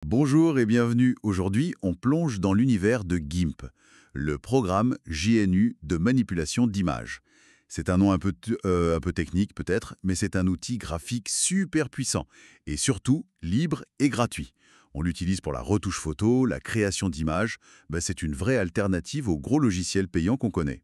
Bonjour et bienvenue. Aujourd'hui, on plonge dans l'univers de GIMP, le programme JNU de manipulation d'images. C'est un nom un peu technique peut-être, mais c'est un outil graphique super puissant et surtout libre et gratuit. On l'utilise pour la retouche photo, la création d'images. C'est une vraie alternative aux gros logiciels payants qu'on connaît.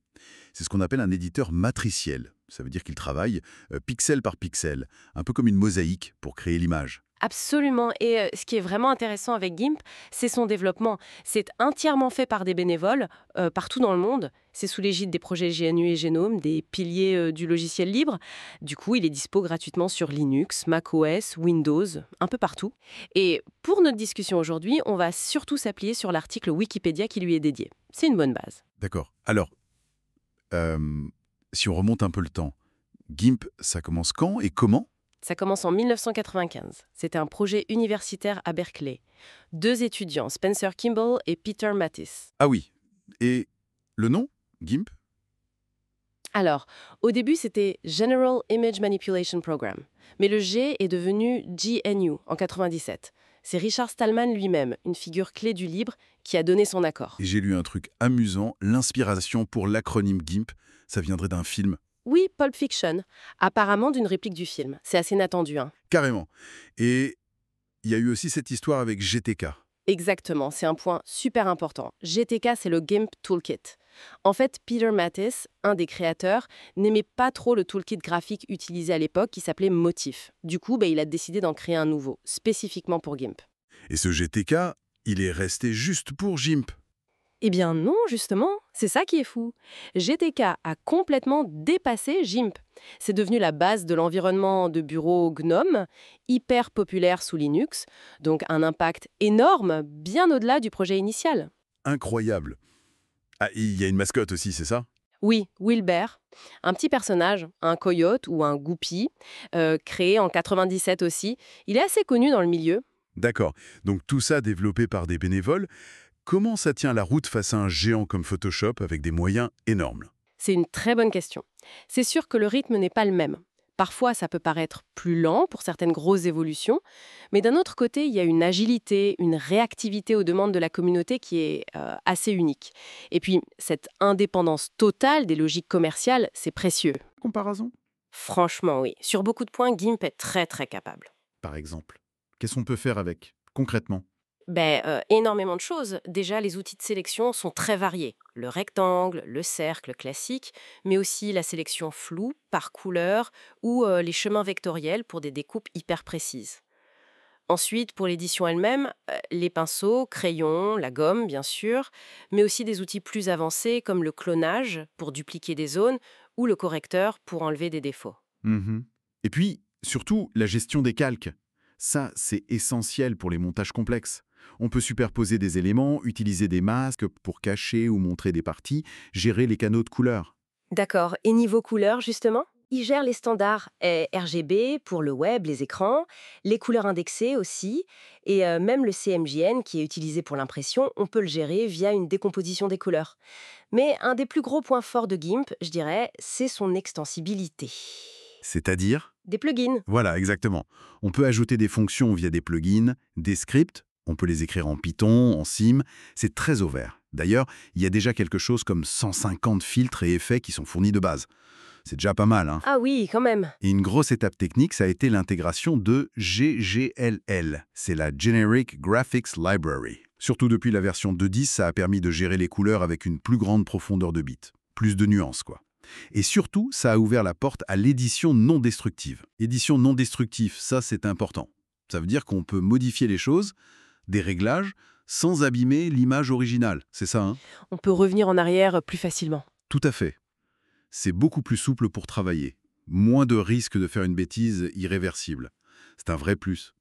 C'est ce qu'on appelle un éditeur matriciel. Ça veut dire qu'il travaille pixel par pixel, un peu comme une mosaïque pour créer l'image. Absolument. Et ce qui est vraiment intéressant avec GIMP, c'est son développement. C'est entièrement fait par des bénévoles partout dans le monde. C'est sous l'égide des projets GNU et Genome, des piliers du logiciel libre. Du coup, il est dispo gratuitement sur Linux, macOS, Windows, un peu partout. Et pour notre discussion aujourd'hui, on va surtout s'appuyer sur l'article Wikipédia qui lui est dédié. C'est une bonne base. D'accord. Alors, euh, si on remonte un peu le temps, GIMP, ça commence quand et comment? Ça commence en 1995. C'était un projet universitaire à Berkeley. Deux étudiants, Spencer Kimball et Peter Mattis. Ah oui. Et le nom? GIMP? Alors, au début, c'était General Image Manipulation Program. Mais le G est devenu GNU en 97. C'est Richard Stallman lui-même, une figure clé du libre, qui a donné son accord. Et j'ai lu un truc amusant, l'inspiration pour l'acronyme GIMP, ça viendrait d'un film. Oui, Pulp Fiction, apparemment d'une réplique du film. C'est assez inattendu, hein. Carrément. Et il y a eu aussi cette histoire avec GTK. Exactement, c'est un point super important. GTK, c'est le GIMP Toolkit. En fait, Peter Mattis, un des créateurs, n'aimait pas trop le toolkit graphique utilisé à l'époque qui s'appelait Motif. Du coup, il a décidé d'en créer un nouveau, spécifiquement pour GIMP. Et ce GTK, il est resté juste pour GIMP. Eh bien non, justement, c'est ça qui est fou. GTK a complètement dépassé GIMP. C'est devenu la base de l'environnement de bureau GNOME, hyper populaire sous Linux, donc un impact énorme, bien au-delà du projet initial. Incroyable. Ah, il y a une mascotte aussi, c'est ça? Oui, Wilbert, un petit personnage, un coyote ou un goupil, créé en 97 aussi. Il est assez connu dans le milieu. D'accord. Donc tout ça développé par des bénévoles. Comment ça tient la route face à un géant comme Photoshop avec des moyens énormes? C'est une très bonne question. C'est sûr que le rythme n'est pas le même. Parfois, ça peut paraître plus lent pour certaines grosses évolutions, mais d'un autre côté, il y a une agilité, une réactivité aux demandes de la communauté qui est assez unique. Et puis, cette indépendance totale des logiques commerciales, c'est précieux. Comparaison? Franchement, oui. Sur beaucoup de points, GIMP est très très capable. Par exemple. Qu'est-ce qu'on peut faire avec, concrètement? Énormément de choses. Déjà, les outils de sélection sont très variés. Le rectangle, le cercle classique, mais aussi la sélection floue, par couleur, ou les chemins vectoriels pour des découpes hyper précises. Ensuite, pour l'édition elle-même, les pinceaux, crayons, la gomme, bien sûr, mais aussi des outils plus avancés comme le clonage pour dupliquer des zones ou le correcteur pour enlever des défauts. Mhm. Et puis, surtout, la gestion des calques. Ça, c'est essentiel pour les montages complexes. On peut superposer des éléments, utiliser des masques pour cacher ou montrer des parties, gérer les canaux de couleurs. D'accord. Et niveau couleur, justement? Il gère les standards RGB pour le web, les écrans, les couleurs indexées aussi, et même le CMJN qui est utilisé pour l'impression, on peut le gérer via une décomposition des couleurs. Mais un des plus gros points forts de GIMP, je dirais, c'est son extensibilité. C'est-à-dire? Des plugins. Voilà, exactement. On peut ajouter des fonctions via des plugins, des scripts, on peut les écrire en Python, en Sim, c'est très ouvert. D'ailleurs, il y a déjà quelque chose comme 150 filtres et effets qui sont fournis de base. C'est déjà pas mal, hein? Ah oui, quand même. Et une grosse étape technique, ça a été l'intégration de GGLL. C'est la Generic Graphics Library. Surtout depuis la version 2.10, ça a permis de gérer les couleurs avec une plus grande profondeur de bits. Plus de nuances, quoi. Et surtout, ça a ouvert la porte à l'édition non destructive. Édition non destructive, ça c'est important. Ça veut dire qu'on peut modifier les choses, des réglages, sans abîmer l'image originale. C'est ça, hein? On peut revenir en arrière plus facilement. Tout à fait. C'est beaucoup plus souple pour travailler. Moins de risques de faire une bêtise irréversible. C'est un vrai plus.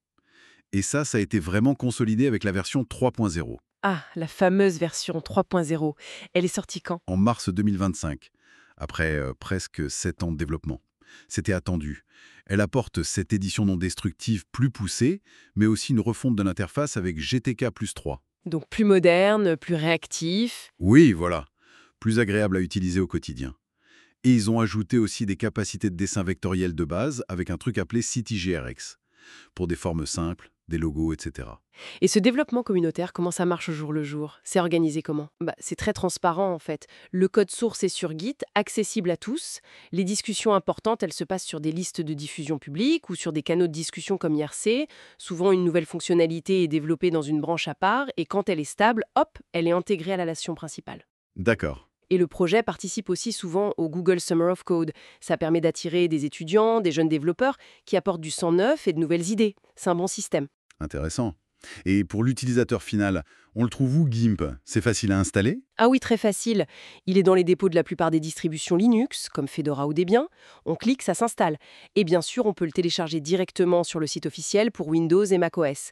Et ça a été vraiment consolidé avec la version 3.0, Ah, la fameuse version 3.0. Elle est sortie quand? en mars 2025, après presque 7 ans de développement. C'était attendu. Elle apporte cette édition non destructive plus poussée, mais aussi une refonte de l'interface avec GTK plus 3. Donc plus moderne, plus réactif. Oui, voilà. Plus agréable à utiliser au quotidien. Et ils ont ajouté aussi des capacités de dessin vectoriel de base avec un truc appelé CityGRX, pour des formes simples, des logos, etc. Et ce développement communautaire, comment ça marche au jour le jour? C'est organisé comment? C'est très transparent en fait. Le code source est sur Git, accessible à tous. Les discussions importantes, elles se passent sur des listes de diffusion publique ou sur des canaux de discussion comme IRC. Souvent, une nouvelle fonctionnalité est développée dans une branche à part et quand elle est stable, hop, elle est intégrée à la nation principale. D'accord. Et le projet participe aussi souvent au Google Summer of Code. Ça permet d'attirer des étudiants, des jeunes développeurs qui apportent du sang neuf et de nouvelles idées. C'est un bon système. Intéressant. Et pour l'utilisateur final, on le trouve où, GIMP? C'est facile à installer? Ah oui, très facile. Il est dans les dépôts de la plupart des distributions Linux, comme Fedora ou Debian. On clique, ça s'installe. Et bien sûr, on peut le télécharger directement sur le site officiel pour Windows et macOS.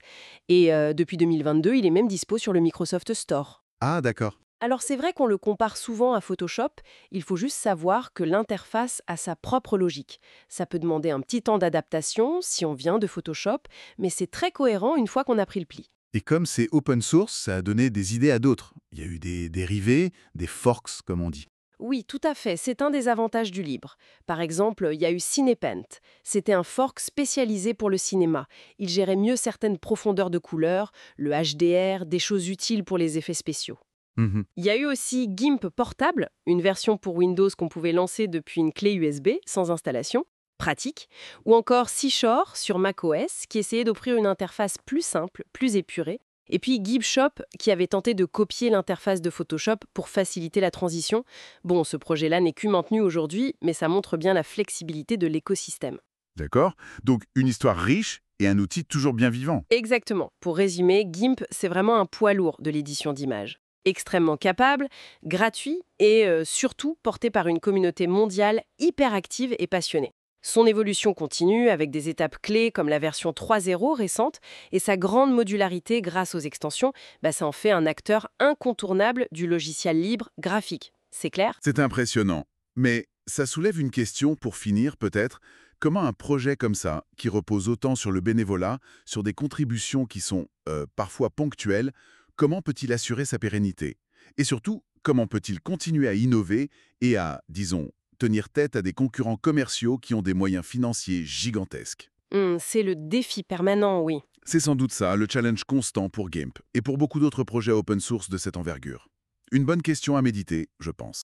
Et depuis 2022, il est même dispo sur le Microsoft Store. Ah, d'accord. Alors c'est vrai qu'on le compare souvent à Photoshop, il faut juste savoir que l'interface a sa propre logique. Ça peut demander un petit temps d'adaptation si on vient de Photoshop, mais c'est très cohérent une fois qu'on a pris le pli. Et comme c'est open source, ça a donné des idées à d'autres. Il y a eu des dérivés, des forks, comme on dit. Oui, tout à fait, c'est un des avantages du libre. Par exemple, il y a eu Cinepaint. C'était un fork spécialisé pour le cinéma. Il gérait mieux certaines profondeurs de couleurs, le HDR, des choses utiles pour les effets spéciaux. Mhm. Il y a eu aussi GIMP Portable, une version pour Windows qu'on pouvait lancer depuis une clé USB sans installation, pratique, ou encore Seashore sur macOS qui essayait d'offrir une interface plus simple, plus épurée, et puis GIMPshop qui avait tenté de copier l'interface de Photoshop pour faciliter la transition. Bon, ce projet-là n'est que maintenu aujourd'hui, mais ça montre bien la flexibilité de l'écosystème. D'accord. Donc, une histoire riche et un outil toujours bien vivant. Exactement. Pour résumer, GIMP, c'est vraiment un poids lourd de l'édition d'images. Extrêmement capable, gratuit et surtout porté par une communauté mondiale hyper active et passionnée. Son évolution continue avec des étapes clés comme la version 3.0 récente et sa grande modularité grâce aux extensions, ça en fait un acteur incontournable du logiciel libre graphique. C'est clair? C'est impressionnant. Mais ça soulève une question pour finir, peut-être. Comment un projet comme ça, qui repose autant sur le bénévolat, sur des contributions qui sont parfois ponctuelles, comment peut-il assurer sa pérennité? Et surtout, comment peut-il continuer à innover et à, disons, tenir tête à des concurrents commerciaux qui ont des moyens financiers gigantesques? C'est le défi permanent, oui. C'est sans doute ça, le challenge constant pour GIMP et pour beaucoup d'autres projets open source de cette envergure. Une bonne question à méditer, je pense.